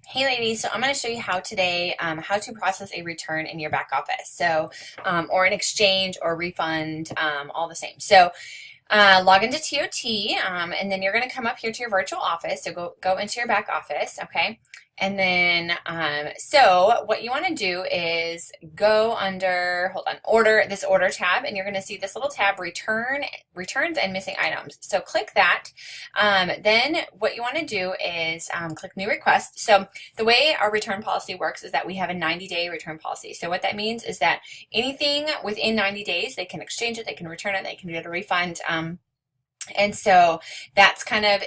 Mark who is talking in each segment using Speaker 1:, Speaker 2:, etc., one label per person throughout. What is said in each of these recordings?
Speaker 1: Hey ladies, so I'm going to show you how today how to process a return in your back office. So, or an exchange or refund, all the same. So, log into TOT, and then you're going to come up here to your virtual office. So go into your back office, okay? And then, so what you want to do is go under, hold on, this order tab, and you're going to see this little tab, returns and missing items. So click that. Then what you want to do is click new request. So the way our return policy works is that we have a 90-day return policy. So what that means is that anything within 90 days, they can exchange it, they can return it, they can get a refund. And so that's kind of,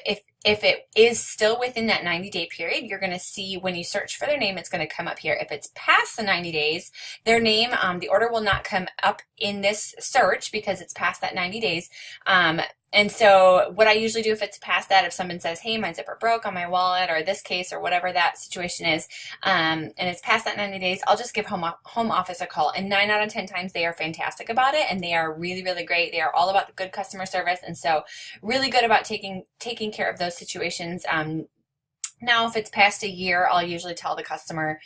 Speaker 1: if it is still within that 90-day period, you're going to see when you search for their name, it's going to come up here. If it's past the 90 days, their name, the order will not come up in this search because it's past that 90 days. And so what I usually do if it's past that, if someone says, hey, my zipper broke on my wallet or this case or whatever that situation is, and it's past that 90 days, I'll just give home office a call. And 9 out of 10 times they are fantastic about it, and they are really, really great. They are all about the good customer service, and so really good about taking care of those situations. Now, if it's past a year, I'll usually tell the customer,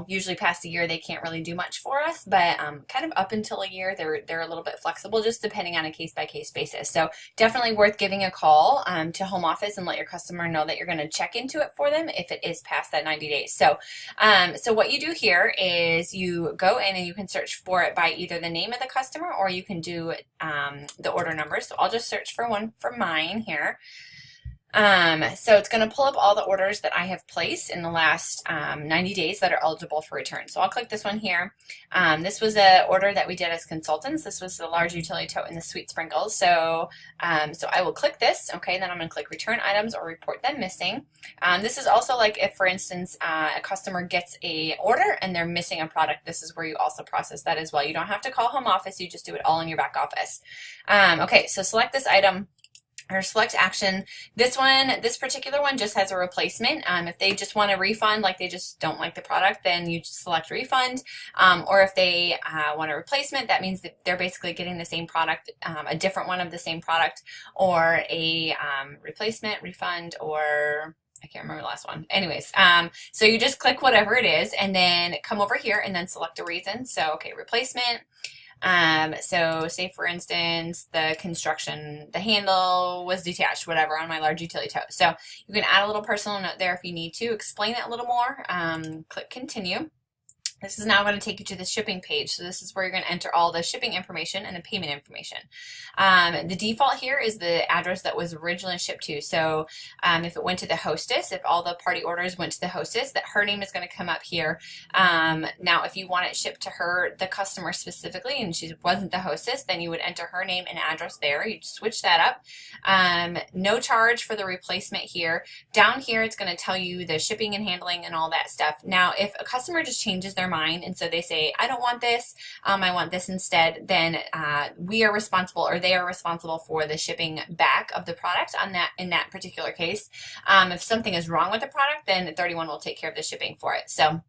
Speaker 1: usually past a year, they can't really do much for us, but kind of up until a year, they're a little bit flexible, just depending on a case-by-case basis. So definitely worth giving a call to home office and let your customer know that you're going to check into it for them if it is past that 90 days. So, so what you do here is you go in and you can search for it by either the name of the customer or you can do the order number. So I'll just search for one for mine here. So it's going to pull up all the orders that I have placed in the last 90 days that are eligible for return. So I'll click this one here. This was an order that we did as consultants. This was the large utility tote and the sweet sprinkles. So, so I will click this. Okay, then I'm going to click return items or report them missing. This is also like if, for instance, a customer gets a order and they're missing a product. This is where you also process that as well. You don't have to call home office. You just do it all in your back office. Okay, so select this item, or select action. This particular one just has a replacement. If they just want a refund, like they just don't like the product, then you just select refund. Or if they want a replacement, that means that they're basically getting the same product, a different one of the same product, or a replacement, refund, or I can't remember the last one. Anyways, so you just click whatever it is and then come over here and then select a reason. So, okay, replacement. So say for instance, the handle was detached, whatever, on my large utility tote. So you can add a little personal note there if you need to, explain it a little more, click continue. This is now going to take you to the shipping page. So this is where you're going to enter all the shipping information and the payment information. The default here is the address that was originally shipped to. So if it went to the hostess, if all the party orders went to the hostess, that her name is going to come up here. Now, if you want it shipped to her, the customer specifically, and she wasn't the hostess, then you would enter her name and address there. You'd switch that up. No charge for the replacement here. Down here, it's going to tell you the shipping and handling and all that stuff. Now, if a customer just changes their mind and so they say, I don't want this, I want this instead, then we are responsible, or they are responsible for the shipping back of the product in that particular case. If something is wrong with the product, then 31 will take care of the shipping for it. So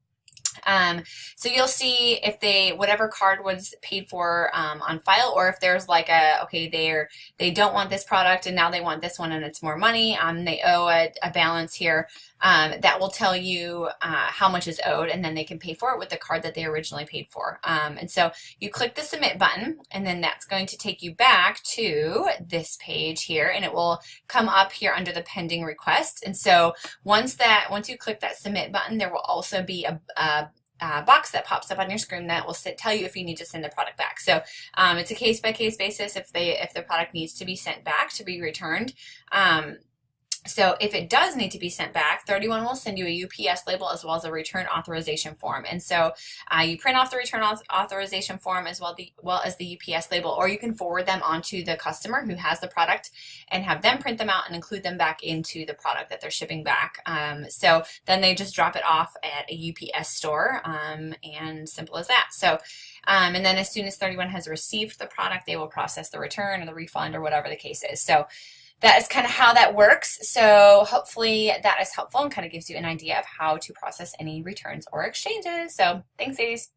Speaker 1: so you'll see if whatever card was paid for on file, or if there's like they don't want this product and now they want this one and it's more money, they owe a balance here, that will tell you how much is owed, and then they can pay for it with the card that they originally paid for. And so you click the submit button, and then that's going to take you back to this page here, and it will come up here under the pending request. And so once you click that submit button, there will also be a box that pops up on your screen that will tell you if you need to send the product back. So it's a case-by-case basis if the product needs to be sent back to be returned. So if it does need to be sent back, 31 will send you a UPS label as well as a return authorization form. And so you print off the return authorization form as well as the UPS label, or you can forward them onto the customer who has the product and have them print them out and include them back into the product that they're shipping back. So then they just drop it off at a UPS store, and simple as that. So and then as soon as 31 has received the product, they will process the return or the refund or whatever the case is. So that is kind of how that works. So hopefully that is helpful and kind of gives you an idea of how to process any returns or exchanges. So thanks, ladies.